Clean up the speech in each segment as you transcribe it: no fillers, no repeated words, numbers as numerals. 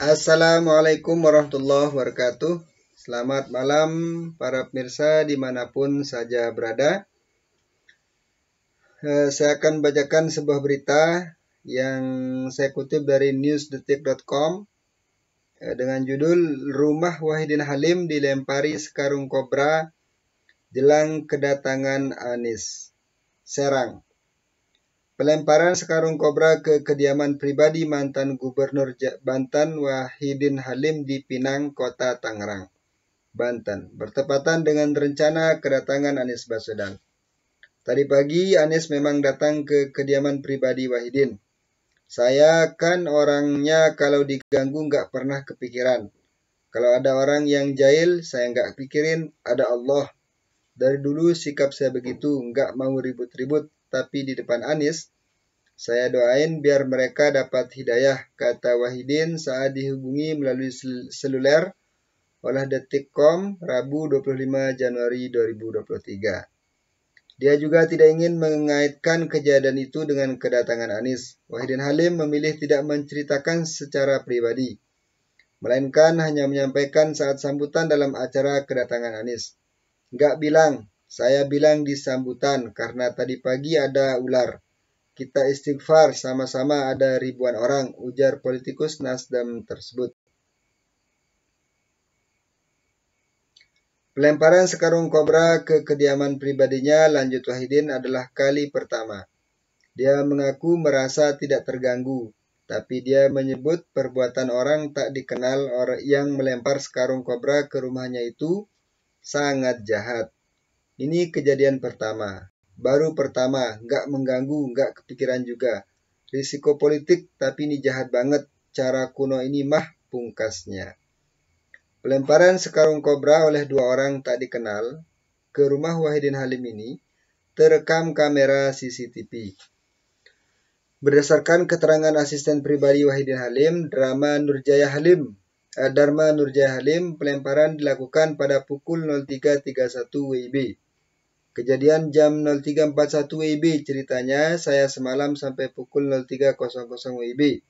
Assalamualaikum warahmatullahi wabarakatuh. Selamat malam para pemirsa dimanapun saja berada. Saya akan bacakan sebuah berita yang saya kutip dari newsdetik.com dengan judul Rumah Wahidin Halim dilempari sekarung kobra jelang kedatangan Anies. Serang. Pelemparan sekarung kobra ke kediaman pribadi mantan Gubernur Banten Wahidin Halim di Pinang, Kota Tangerang, Banten, bertepatan dengan rencana kedatangan Anies Baswedan. Tadi pagi Anies memang datang ke kediaman pribadi Wahidin. Saya kan orangnya kalau diganggu nggak pernah kepikiran. Kalau ada orang yang jahil, saya nggak pikirin ada Allah. Dari dulu sikap saya begitu, nggak mau ribut-ribut, tapi di depan Anies, saya doain biar mereka dapat hidayah, kata Wahidin saat dihubungi melalui seluler oleh Detikcom Rabu 25 Januari 2023. Dia juga tidak ingin mengaitkan kejadian itu dengan kedatangan Anies. Wahidin Halim memilih tidak menceritakan secara pribadi, melainkan hanya menyampaikan saat sambutan dalam acara kedatangan Anies. Nggak bilang, saya bilang di sambutan karena tadi pagi ada ular. Kita istighfar sama-sama ada ribuan orang, ujar politikus Nasdem tersebut. Pelemparan sekarung kobra ke kediaman pribadinya, lanjut Wahidin, adalah kali pertama. Dia mengaku merasa tidak terganggu, tapi dia menyebut perbuatan orang tak dikenal yang melempar sekarung kobra ke rumahnya itu sangat jahat. Ini kejadian pertama. Baru pertama, nggak mengganggu, nggak kepikiran juga. Risiko politik, tapi ini jahat banget. Cara kuno ini mah, pungkasnya. Pelemparan sekarung kobra oleh dua orang tak dikenal ke rumah Wahidin Halim ini terekam kamera CCTV. Berdasarkan keterangan asisten pribadi Wahidin Halim, Dharma Nurjaya Halim, pelemparan dilakukan pada pukul 03.31 WIB. Kejadian jam 03.41 WIB ceritanya, saya semalam sampai pukul 03.00 WIB.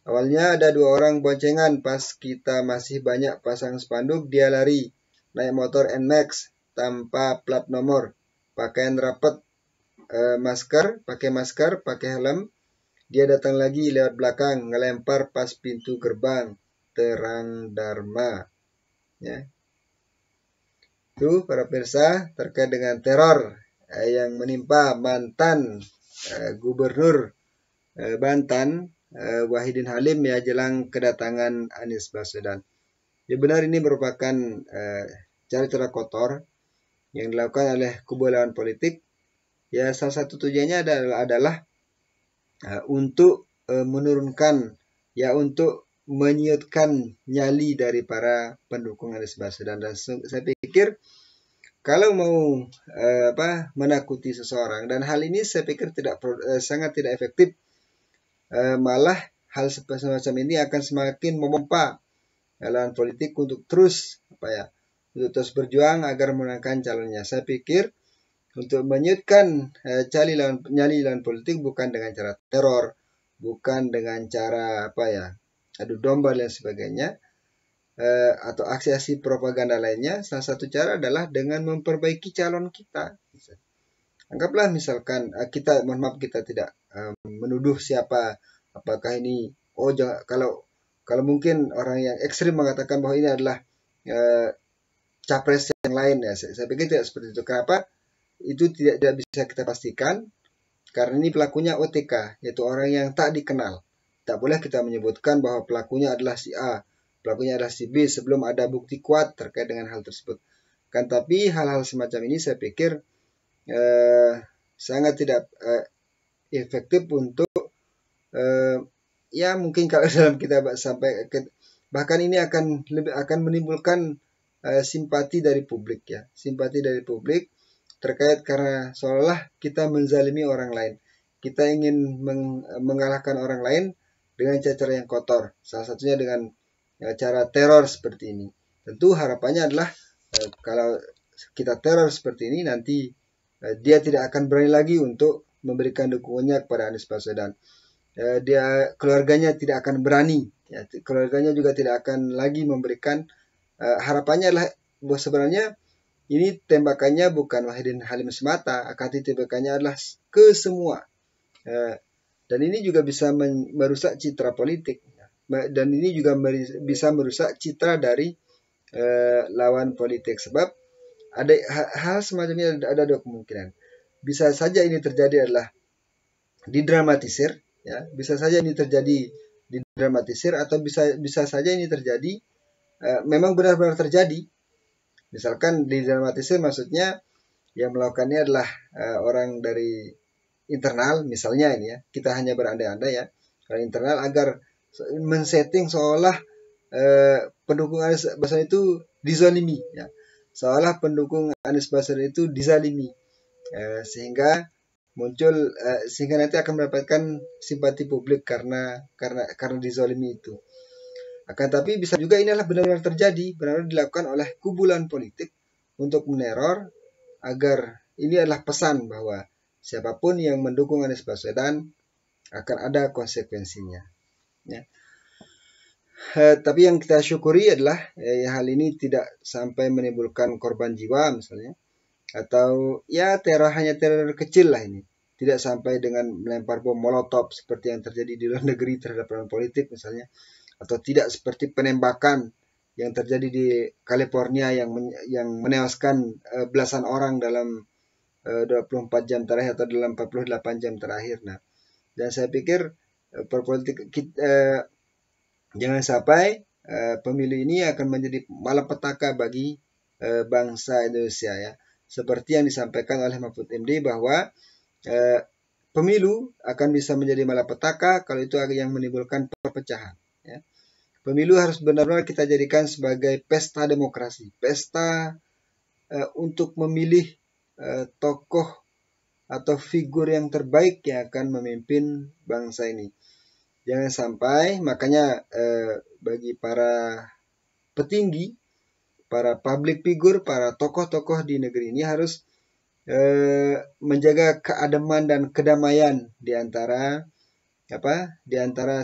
Awalnya ada dua orang boncengan, pas kita masih banyak pasang spanduk, dia lari, naik motor NMAX, tanpa plat nomor, pakaian rapat, pakai masker, pakai helm. Dia datang lagi lewat belakang, ngelempar pas pintu gerbang, terang Dharma. Ya. Itu para pemirsa terkait dengan teror yang menimpa mantan Gubernur Banten Wahidin Halim ya jelang kedatangan Anies Baswedan. Ya benar ini merupakan cara kotor yang dilakukan oleh kubu lawan politik. Ya salah satu tujuannya adalah untuk menurunkan ya untuk menyiutkan nyali dari para pendukung Anies Baswedan. Dan saya pikir kalau mau menakuti seseorang, dan hal ini saya pikir sangat tidak efektif, malah hal semacam ini akan semakin memompa lawan politik untuk terus berjuang agar memenangkan calonnya. Saya pikir untuk menyiutkan nyali lawan politik bukan dengan cara teror, bukan dengan cara adu domba dan sebagainya, atau aksi-aksi propaganda lainnya. Salah satu cara adalah dengan memperbaiki calon kita. Anggaplah misalkan kita tidak menuduh siapa, apakah ini kalau mungkin orang yang ekstrim mengatakan bahwa ini adalah capres yang lain, ya saya pikir tidak seperti itu. Kenapa? Itu tidak bisa kita pastikan karena ini pelakunya OTK, yaitu orang yang tak dikenal. Tak boleh kita menyebutkan bahwa pelakunya adalah si A, pelakunya adalah si B sebelum ada bukti kuat terkait dengan hal tersebut. Kan tapi hal-hal semacam ini saya pikir sangat tidak efektif untuk ya mungkin kalau dalam kita sampai bahkan ini akan menimbulkan simpati dari publik, ya, simpati dari publik terkait karena seolah kita menzalimi orang lain, kita ingin mengalahkan orang lain dengan cara yang kotor, salah satunya dengan cara teror seperti ini. Tentu harapannya adalah kalau kita teror seperti ini nanti dia tidak akan berani lagi untuk memberikan dukungannya kepada Anies Baswedan. Keluarganya tidak akan berani Ya, keluarganya juga tidak akan lagi memberikan harapannya adalah bahwa sebenarnya ini tembakannya bukan Wahidin Halim semata, akan tembakannya adalah ke semua. Dan ini juga bisa merusak citra politik. Dan ini juga bisa merusak citra dari lawan politik. Sebab ada hal semacam ini, ada dua kemungkinan. Bisa saja ini terjadi adalah didramatisir, ya, bisa saja ini terjadi didramatisir, atau bisa saja ini terjadi memang benar-benar terjadi. Misalkan didramatisir maksudnya yang melakukannya adalah orang dari internal, misalnya ini ya, kita hanya berandai-andai ya, kalau internal agar men-setting seolah pendukung Anies Baswedan itu dizalimi, ya, seolah pendukung Anies Baswedan itu dizalimi, sehingga muncul sehingga nanti akan mendapatkan simpati publik karena dizalimi itu. Akan tapi bisa juga ini adalah benar-benar terjadi, benar-benar dilakukan oleh kubulan politik untuk meneror, agar ini adalah pesan bahwa siapapun yang mendukung Anies Baswedan akan ada konsekuensinya. Ya. Tapi yang kita syukuri adalah hal ini tidak sampai menimbulkan korban jiwa misalnya, atau ya hanya teror kecil lah ini. Tidak sampai dengan melempar bom molotov seperti yang terjadi di luar negeri terhadap lawan politik misalnya, atau tidak seperti penembakan yang terjadi di California yang menewaskan belasan orang dalam 24 jam terakhir atau dalam 48 jam terakhir. Nah, dan saya pikir perpolitik jangan sampai pemilu ini akan menjadi malapetaka bagi bangsa Indonesia, ya. Seperti yang disampaikan oleh Mahfud MD bahwa pemilu akan bisa menjadi malapetaka kalau itu yang menimbulkan perpecahan, ya. Pemilu harus benar-benar kita jadikan sebagai pesta demokrasi, pesta untuk memilih tokoh atau figur yang terbaik yang akan memimpin bangsa ini. Jangan sampai, makanya bagi para petinggi, para public figure, para tokoh-tokoh di negeri ini harus menjaga keademan dan kedamaian di antara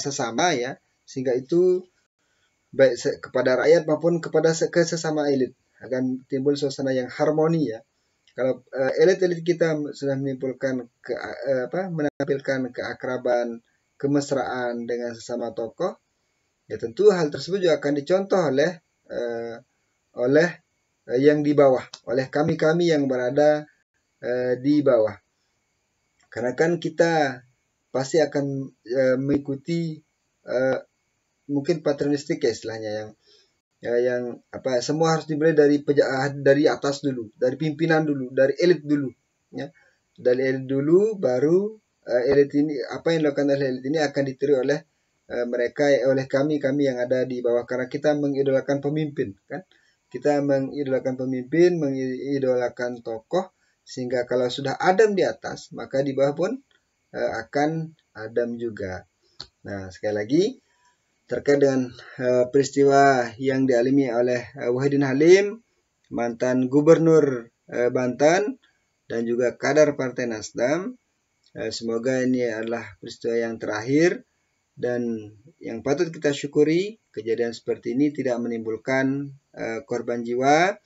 sesama, ya, sehingga itu baik kepada rakyat maupun kepada sesama elit akan timbul suasana yang harmoni, ya. Kalau elit-elit kita sudah menampilkan keakraban, kemesraan dengan sesama tokoh, ya tentu hal tersebut juga akan dicontoh oleh yang di bawah, oleh kami-kami yang berada di bawah. Karena kan kita pasti akan mengikuti mungkin patronistik, ya, istilahnya, yang semua harus dimulai dari atas dulu, dari pimpinan dulu, dari elit dulu, ya. Dari elit dulu, baru elit ini, apa yang dilakukan oleh elit ini akan ditiru oleh mereka, oleh kami yang ada di bawah, karena kita mengidolakan pemimpin, kan? Kita mengidolakan pemimpin, mengidolakan tokoh, sehingga kalau sudah adam di atas, maka di bawah pun akan adam juga. Nah, sekali lagi, terkait dengan peristiwa yang dialami oleh Wahidin Halim, mantan gubernur Banten, dan juga kader Partai Nasdem. Semoga ini adalah peristiwa yang terakhir, dan yang patut kita syukuri, kejadian seperti ini tidak menimbulkan korban jiwa,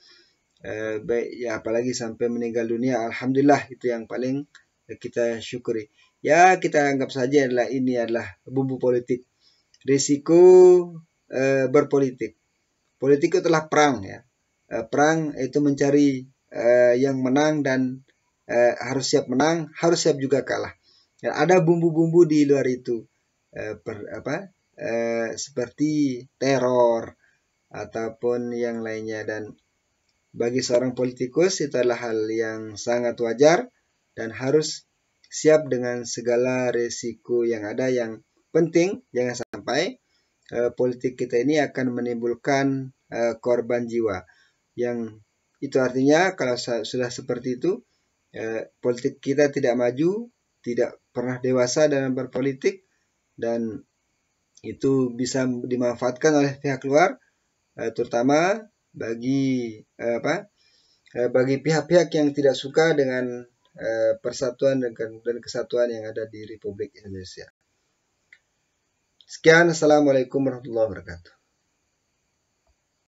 baik, ya, apalagi sampai meninggal dunia. Alhamdulillah, itu yang paling kita syukuri. Ya, kita anggap saja ini adalah bumbu politik. Risiko berpolitik. Politik itu adalah perang, ya. Perang itu mencari yang menang, dan harus siap menang, harus siap juga kalah. Ya, ada bumbu-bumbu di luar itu, seperti teror ataupun yang lainnya. Dan bagi seorang politikus itu adalah hal yang sangat wajar dan harus siap dengan segala risiko yang ada. Yang penting jangan sampai politik kita ini akan menimbulkan korban jiwa. Yang itu artinya kalau sudah seperti itu, politik kita tidak maju, tidak pernah dewasa dalam berpolitik, dan itu bisa dimanfaatkan oleh pihak luar, terutama bagi pihak-pihak yang tidak suka dengan persatuan dan kesatuan yang ada di Republik Indonesia. Sekian, Assalamualaikum warahmatullahi wabarakatuh.